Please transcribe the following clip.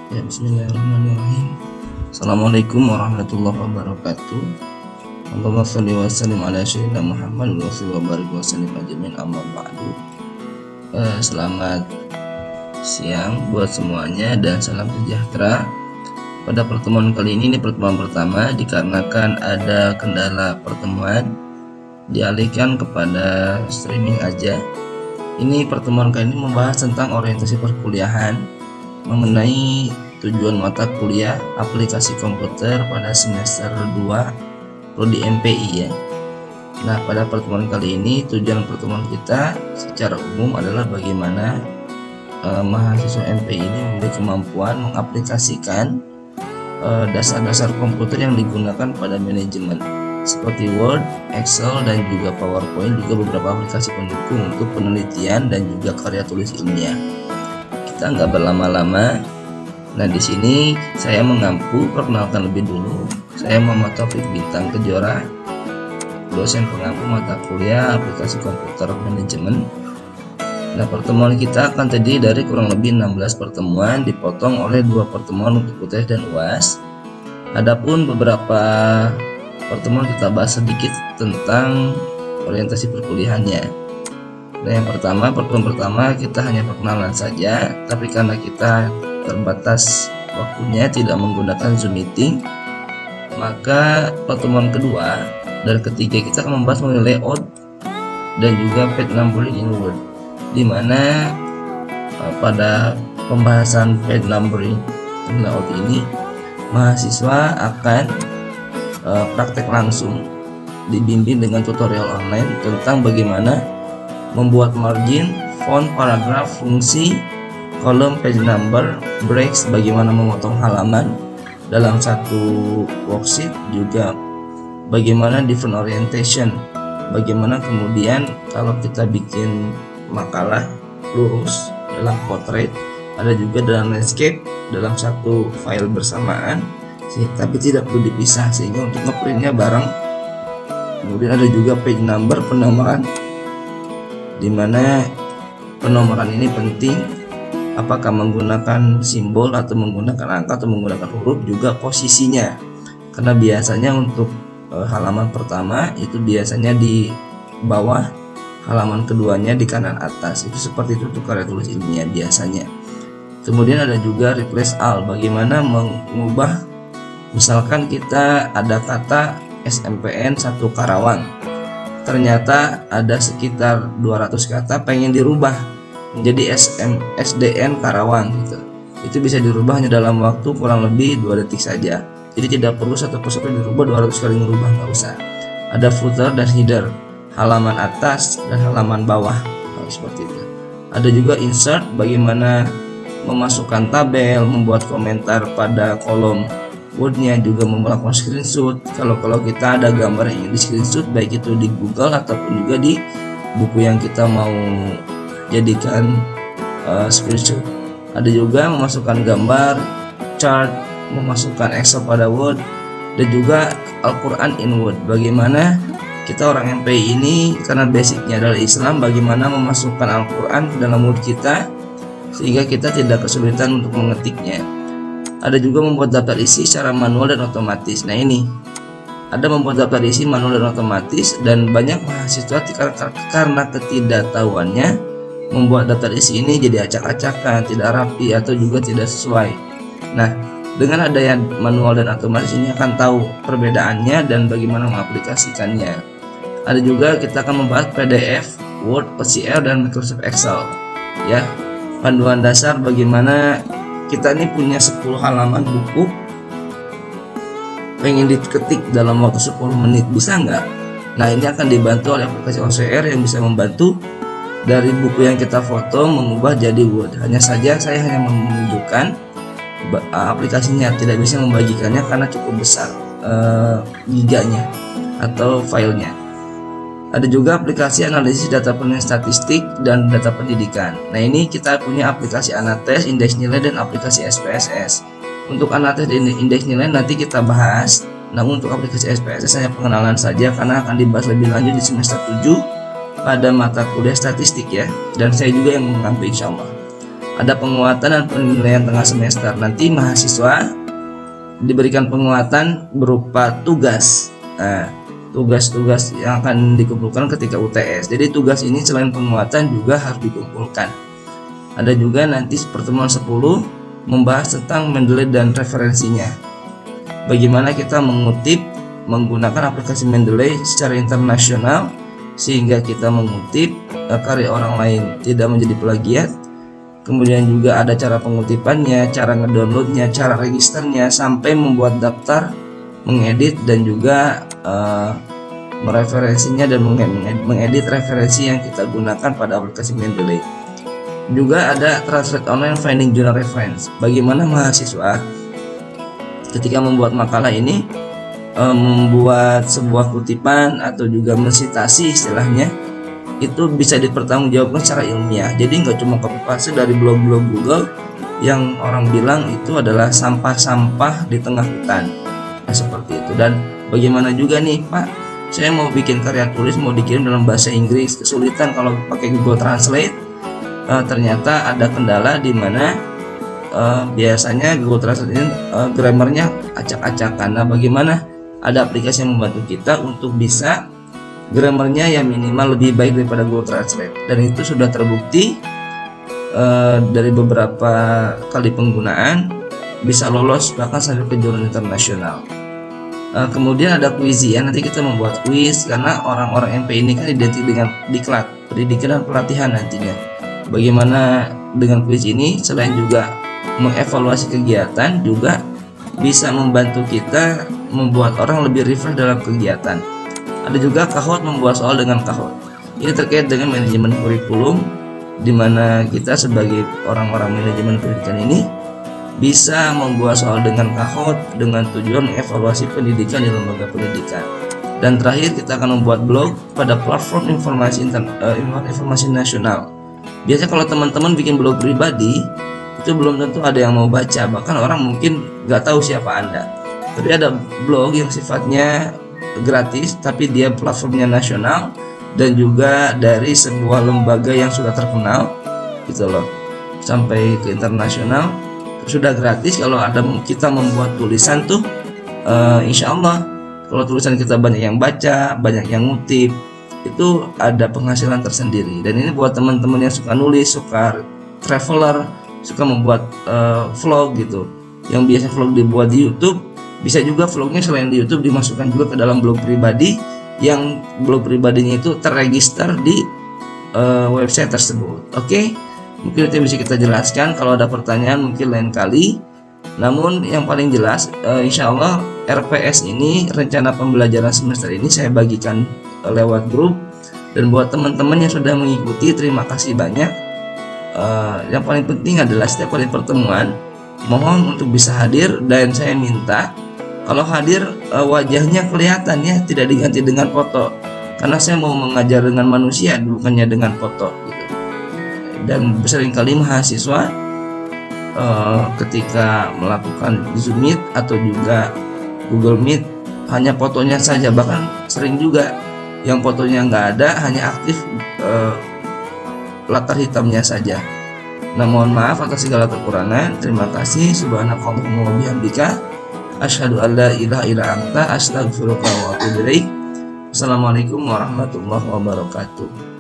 Ya, bismillahirrahmanirrahim. Assalamualaikum warahmatullahi wabarakatuh. Allahumma sholli wa sallim ala sayyidina Muhammad wa barik wa sallim ajmain, amma ba'du. Selamat siang buat semuanya dan salam sejahtera. Pada pertemuan kali ini pertemuan pertama, dikarenakan ada kendala pertemuan dialihkan kepada streaming aja. Ini pertemuan kali ini membahas tentang orientasi perkuliahan mengenai tujuan mata kuliah aplikasi komputer pada semester 2 prodi MPI ya. Nah, pada pertemuan kali ini tujuan pertemuan kita secara umum adalah bagaimana mahasiswa MPI ini memiliki kemampuan mengaplikasikan dasar-dasar komputer yang digunakan pada manajemen seperti Word, Excel, dan juga PowerPoint, juga beberapa aplikasi pendukung untuk penelitian dan juga karya tulis ilmiah. Kita nggak berlama-lama. Nah, di sini saya mengampu perkenalkan lebih dulu. Saya Muhammad Taufik Bintang Kejora, dosen pengampu mata kuliah aplikasi komputer manajemen. Nah, pertemuan kita akan terdiri dari kurang lebih 16 pertemuan, dipotong oleh 2 pertemuan untuk UTS dan UAS. Adapun beberapa pertemuan kita bahas sedikit tentang orientasi perkuliahannya. Nah, yang pertama, pertemuan pertama kita hanya perkenalan saja, tapi karena kita terbatas waktunya tidak menggunakan Zoom meeting, maka pertemuan kedua dan ketiga kita akan membahas mengenai layout dan juga page numbering in Word, di mana pada pembahasan page numbering dan layout ini mahasiswa akan praktek langsung dibimbing dengan tutorial online tentang bagaimana membuat margin, font, paragraf, fungsi, kolom, page number, breaks, bagaimana memotong halaman dalam satu worksheet, juga bagaimana different orientation, bagaimana kemudian kalau kita bikin makalah lurus dalam portrait, ada juga dalam landscape dalam satu file bersamaan sih, tapi tidak perlu dipisah sehingga untuk ngeprintnya bareng. Kemudian ada juga page number, penomoran, dimana penomoran ini penting, apakah menggunakan simbol atau menggunakan angka atau menggunakan huruf, juga posisinya, karena biasanya untuk halaman pertama itu biasanya di bawah, halaman keduanya di kanan atas, itu seperti itu untuk karya tulis ilmiah biasanya. Kemudian ada juga replace all, bagaimana mengubah, misalkan kita ada kata SMPN 1 Karawang, ternyata ada sekitar 200 kata pengen dirubah menjadi SDN Karawang gitu. Itu bisa dirubah hanya dalam waktu kurang lebih 2 detik saja. Jadi tidak perlu satu persatu dirubah 200 kali merubah, nggak usah. Ada footer dan header, halaman atas dan halaman bawah, seperti itu. Ada juga insert, bagaimana memasukkan tabel, membuat komentar pada kolom Word-nya, juga melakukan screenshot. Kalau kita ada gambar yang di screenshot, baik itu di Google ataupun juga di buku yang kita mau jadikan screenshot. Ada juga memasukkan gambar, chart, memasukkan Excel pada Word, dan juga Al-Quran in Word. Bagaimana kita orang MPI ini, karena basicnya adalah Islam, bagaimana memasukkan Al-Quran ke dalam Word kita sehingga kita tidak kesulitan untuk mengetiknya. Ada juga membuat daftar isi secara manual dan otomatis. Nah, ini ada membuat daftar isi manual dan otomatis, dan banyak mahasiswa karena ketidaktahuannya membuat daftar isi ini jadi acak-acakan, tidak rapi, atau juga tidak sesuai. Nah, dengan adanya manual dan otomatis ini akan tahu perbedaannya dan bagaimana mengaplikasikannya. Ada juga kita akan membahas PDF, Word, OCR, dan Microsoft Excel ya. Panduan dasar bagaimana kita ini punya 10 halaman buku, pengen diketik dalam waktu 10 menit, bisa nggak? Nah, ini akan dibantu oleh aplikasi OCR yang bisa membantu dari buku yang kita foto mengubah jadi Word. Hanya saja saya hanya menunjukkan aplikasinya, tidak bisa membagikannya karena cukup besar giganya atau filenya. Ada juga aplikasi analisis data penilaian statistik dan data pendidikan. Nah, ini kita punya aplikasi Anates, indeks nilai, dan aplikasi SPSS. Untuk Anates dan indeks nilai nanti kita bahas. Namun untuk aplikasi SPSS hanya pengenalan saja karena akan dibahas lebih lanjut di semester 7 pada mata kuliah statistik ya. Dan saya juga yang mengambil, insya Allah. ada penguatan dan penilaian tengah semester. Nanti mahasiswa diberikan penguatan berupa tugas. Nah, tugas-tugas yang akan dikumpulkan ketika UTS. Jadi tugas ini selain penguatan juga harus dikumpulkan. Ada juga nanti pertemuan 10 membahas tentang Mendeley dan referensinya. Bagaimana kita mengutip menggunakan aplikasi Mendeley secara internasional sehingga kita mengutip karya orang lain tidak menjadi plagiat. Kemudian juga ada cara pengutipannya, cara ngedownloadnya, cara registernya, sampai membuat daftar, mengedit dan juga mereferensinya dan mengedit referensi yang kita gunakan pada aplikasi Mendeley. Juga ada Translate Online Finding Journal Reference. Bagaimana mahasiswa ketika membuat makalah ini membuat sebuah kutipan atau juga mensitasi istilahnya, itu bisa dipertanggungjawabkan secara ilmiah. Jadi nggak cuma copy paste dari blog-blog Google yang orang bilang itu adalah sampah-sampah di tengah hutan. Nah, seperti itu. Dan bagaimana juga nih Pak, saya mau bikin karya tulis, mau dikirim dalam bahasa Inggris, kesulitan kalau pakai Google Translate. Ternyata ada kendala di mana biasanya Google Translate ini grammarnya acak-acakan. Nah, bagaimana ada aplikasi yang membantu kita untuk bisa grammarnya yang minimal lebih baik daripada Google Translate, dan itu sudah terbukti dari beberapa kali penggunaan bisa lolos bahkan sampai ke jurnal internasional. Kemudian ada Quizizz ya, nanti kita membuat kuis karena orang-orang MP ini kan identik dengan diklat, pendidikan dan pelatihan nantinya. Bagaimana dengan kuis ini selain juga mengevaluasi kegiatan, juga bisa membantu kita membuat orang lebih refresh dalam kegiatan. Ada juga Kahoot, membuat soal dengan Kahoot. Ini terkait dengan manajemen kurikulum, di mana kita sebagai orang-orang manajemen pendidikan ini bisa membuat soal dengan Kahoot dengan tujuan mengevaluasi pendidikan di lembaga pendidikan. Dan terakhir kita akan membuat blog pada platform informasi nasional. Biasanya kalau teman-teman bikin blog pribadi itu belum tentu ada yang mau baca, bahkan orang mungkin nggak tahu siapa Anda. Tapi ada blog yang sifatnya gratis tapi dia platformnya nasional dan juga dari sebuah lembaga yang sudah terkenal gitu loh, sampai ke internasional, sudah gratis. Kalau ada kita membuat tulisan tuh insya Allah kalau tulisan kita banyak yang baca, banyak yang ngutip, itu ada penghasilan tersendiri. Dan ini buat teman-teman yang suka nulis, suka traveler, suka membuat vlog gitu, yang biasa vlog dibuat di YouTube, bisa juga vlognya selain di YouTube dimasukkan juga ke dalam blog pribadi, yang blog pribadinya itu terregister di website tersebut. Oke, mungkin itu bisa kita jelaskan. Kalau ada pertanyaan mungkin lain kali. Namun yang paling jelas, insya Allah RPS ini, rencana pembelajaran semester ini, saya bagikan lewat grup. Dan buat teman-teman yang sudah mengikuti, terima kasih banyak. Yang paling penting adalah setiap kali pertemuan mohon untuk bisa hadir, dan saya minta kalau hadir wajahnya kelihatan ya, tidak diganti dengan foto, karena saya mau mengajar dengan manusia bukannya dengan foto gitu. Dan seringkali mahasiswa ketika melakukan Zoom Meet atau juga Google Meet hanya fotonya saja, bahkan sering juga yang fotonya nggak ada, hanya aktif latar hitamnya saja. Nah, mohon maaf atas segala kekurangan. Terima kasih. Subhanakallahumma wa bihamdika, asyhadu an la ilaha illa anta, astaghfiruka wa atubu ilaik. Assalamualaikum warahmatullahi wabarakatuh.